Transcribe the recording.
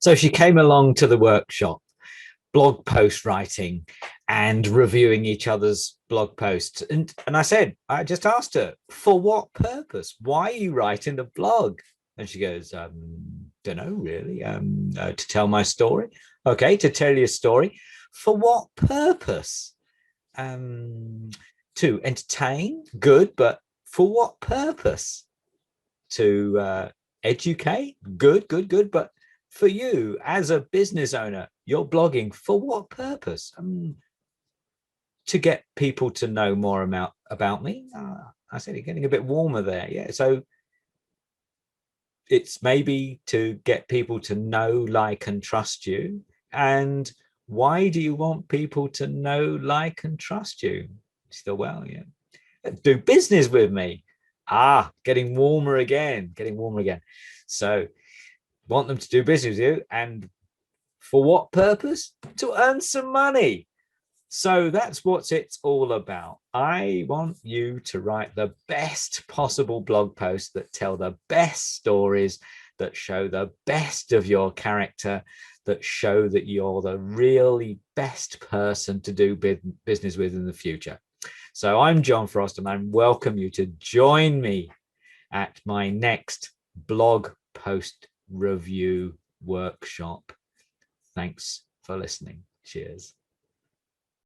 So she came along to the workshop, blog post writing and reviewing each other's blog posts. And I just asked her, for what purpose? Why are you writing the blog? And she goes, don't know really, to tell my story. Okay, to tell your story. For what purpose? To entertain, good, but for what purpose? To educate, good, but for you as a business owner, you're blogging for what purpose? To get people to know more about me. I said it's getting a bit warmer there. Yeah, so it's maybe to get people to know, like, and trust you. And why do you want people to know, like, and trust you? Still, well, yeah. Do business with me. Getting warmer again, So want them to do business with you. And for what purpose? To earn some money. So that's what it's all about. I want you to write the best possible blog posts that tell the best stories, that show the best of your character, that show that you're the really best person to do business with in the future. So I'm John Frost, and I welcome you to join me at my next blog post review workshop. Thanks for listening. Cheers.